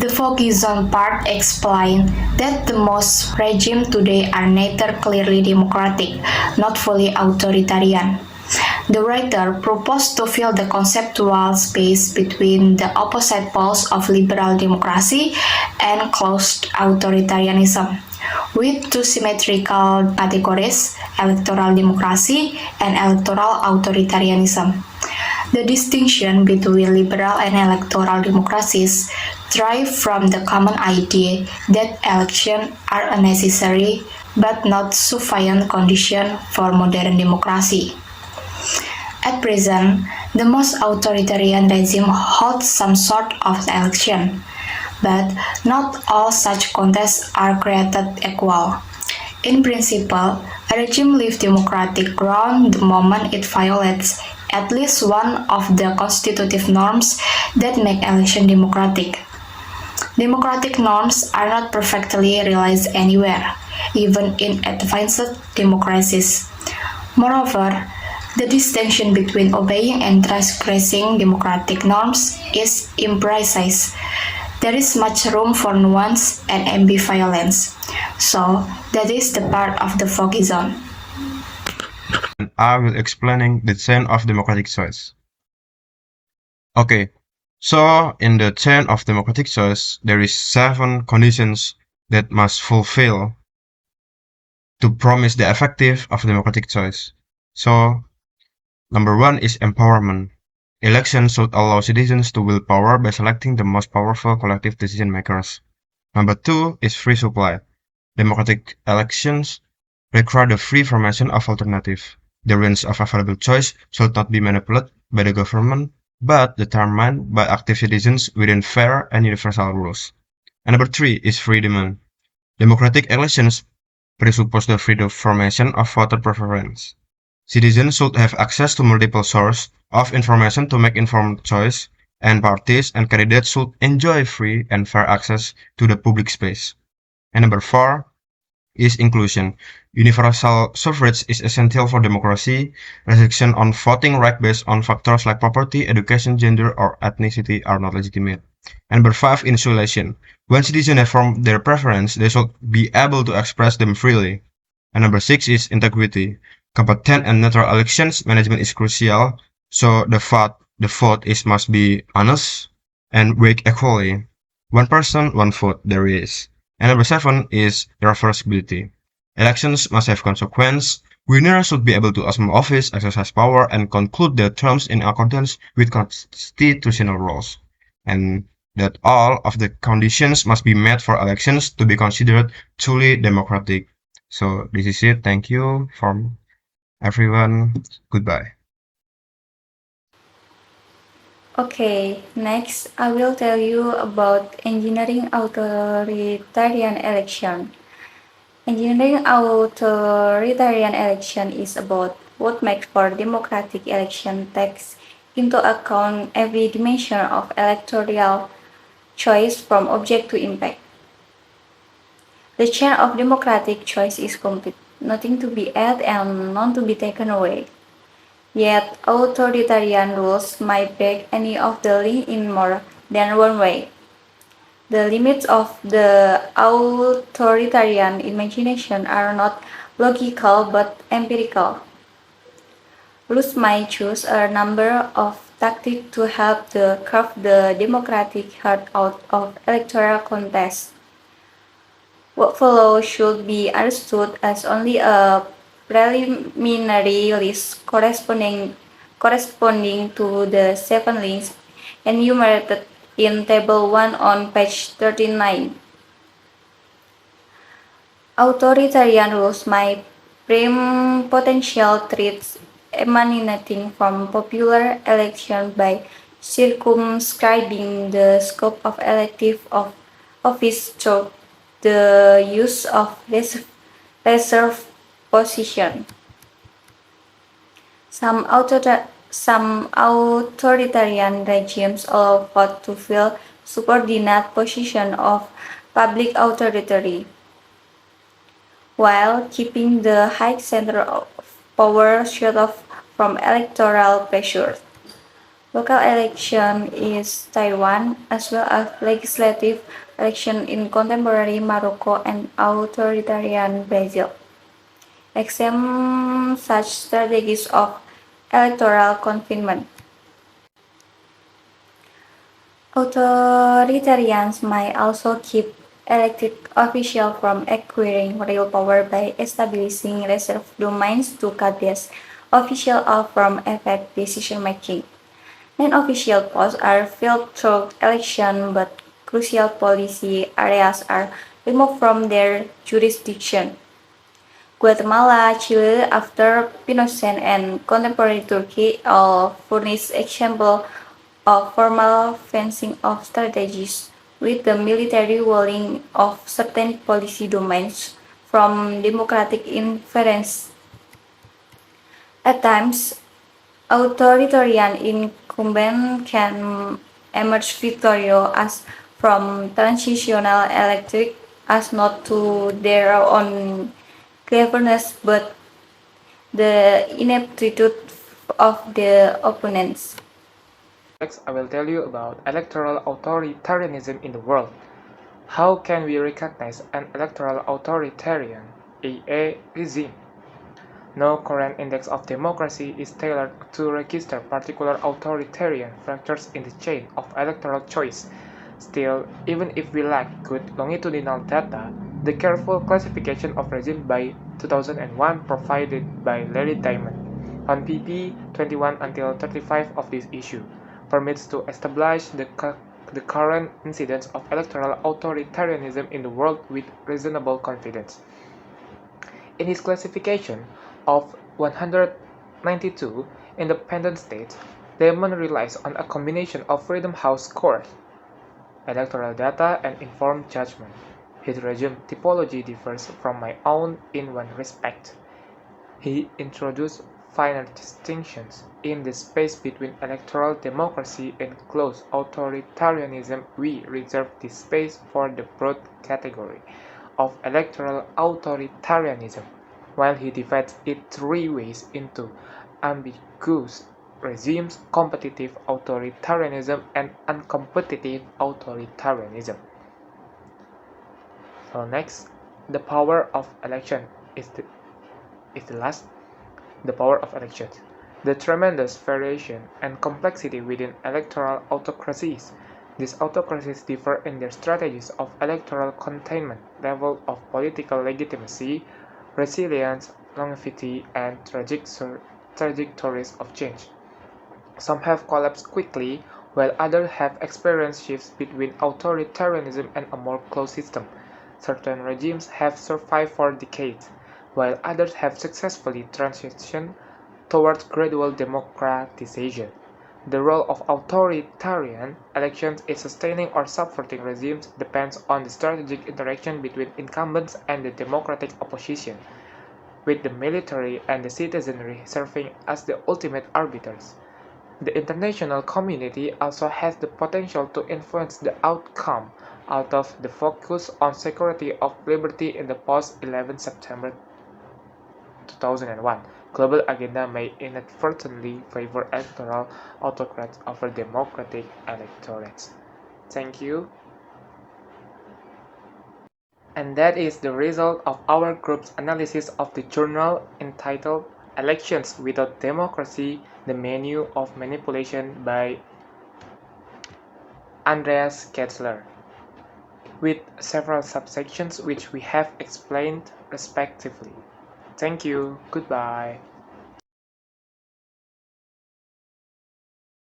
The focus on part explained that the most regimes today are neither clearly democratic, not fully authoritarian. The writer proposed to fill the conceptual space between the opposite poles of liberal democracy and closed authoritarianism, with two symmetrical categories, electoral democracy and electoral authoritarianism. The distinction between liberal and electoral democracies derive from the common idea that elections are a necessary but not sufficient condition for modern democracy. At present, the most authoritarian regime holds some sort of election, but not all such contests are created equal. In principle, a regime leaves democratic ground the moment it violates at least one of the constitutive norms that make election democratic. Democratic norms are not perfectly realized anywhere, even in advanced democracies. Moreover, the distinction between obeying and transgressing democratic norms is imprecise. There is much room for nuance and ambivalence. So, that is the part of the foggy zone. And I will explaining the chain of democratic choice. Okay, so in the chain of democratic choice, there is 7 conditions that must fulfill to promise the effective of democratic choice. So, number 1 is empowerment. Elections should allow citizens to wield power by selecting the most powerful collective decision makers. Number 2 is free supply. Democratic elections require the free formation of alternative. The range of available choice should not be manipulated by the government, but determined by active citizens within fair and universal rules. And number 3 is free demand. Democratic elections presuppose the free formation of voter preference. Citizens should have access to multiple sources of information to make informed choice, and parties and candidates should enjoy free and fair access to the public space. And number 4 is inclusion. Universal suffrage is essential for democracy. Restriction on voting right based on factors like property, education, gender, or ethnicity are not legitimate. And number 5, insulation. When citizens have formed their preference, they should be able to express them freely. And number 6 is integrity. Competent and neutral elections management is crucial, so the vote must be honest and weighed equally. One person, one vote there is. And number 7 is irreversibility. Elections must have consequence. Winners should be able to assume office, exercise power, and conclude their terms in accordance with constitutional rules. And that all of the conditions must be met for elections to be considered truly democratic. So this is it. Thank you from everyone. Goodbye. Okay, next I will tell you about engineering authoritarian election. Engineering authoritarian election is about what makes for democratic election takes into account every dimension of electoral choice from object to impact. The chain of democratic choice is complete, nothing to be added and none to be taken away. Yet authoritarian rules might break any of the link in more than one way. The limits of the authoritarian imagination are not logical but empirical. Rules might choose a number of tactics to help carve the democratic heart out of electoral contests. What follows should be understood as only a preliminary list corresponding to the 7 links enumerated in Table 1 on page 39. Authoritarian rules might frame potential threats emanating from popular election by circumscribing the scope of elective office through the use of reserved position. Some authoritarian regimes allow vote to fill subordinate position of public authority, while keeping the high center of power shut off from electoral pressure. Local election is Taiwan, as well as legislative election in contemporary Morocco and authoritarian Brazil. Examine such strategies of electoral confinement. Authoritarians might also keep elected officials from acquiring real power by establishing reserve domains to cut these officials off from effective decision making. Non-official posts are filled through election, but crucial policy areas are removed from their jurisdiction. Guatemala, Chile after Pinochet, and contemporary Turkey all furnish examples of formal fencing of strategies, with the military walling of certain policy domains from democratic interference. At times, authoritarian incumbents can emerge victorious as from transitional electric as not to their own cleverness but the ineptitude of the opponents. Next, I will tell you about electoral authoritarianism in the world. How can we recognize an electoral authoritarian (EA) regime? No current index of democracy is tailored to register particular authoritarian fractures in the chain of electoral choice. Still, even if we lack good longitudinal data, the careful classification of regime by 2001 provided by Larry Diamond on pp. 21 until 35 of this issue permits to establish the current incidence of electoral authoritarianism in the world with reasonable confidence. In his classification of 192 independent states, Diamond relies on a combination of Freedom House scores, electoral data, and informed judgment. His regime typology differs from my own in one respect. He introduced finer distinctions in the space between electoral democracy and close authoritarianism. We reserve this space for the broad category of electoral authoritarianism, while he divides it three ways into ambiguous regimes, competitive authoritarianism, and uncompetitive authoritarianism. So next, the power of election is the last. The power of elections. The tremendous variation and complexity within electoral autocracies. These autocracies differ in their strategies of electoral containment, level of political legitimacy, resilience, longevity, and trajectories of change. Some have collapsed quickly, while others have experienced shifts between authoritarianism and a more closed system. Certain regimes have survived for decades, while others have successfully transitioned towards gradual democratization. The role of authoritarian elections in sustaining or subverting regimes depends on the strategic interaction between incumbents and the democratic opposition, with the military and the citizenry serving as the ultimate arbiters. The international community also has the potential to influence the outcome out of the focus on security of liberty in the post-11 September 2001 global agenda may inadvertently favor electoral autocrats over democratic electorates. Thank you. And that is the result of our group's analysis of the journal entitled Elections Without Democracy, the Menu of Manipulation by Andreas Schedler, with several subsections which we have explained respectively. Thank you. Goodbye.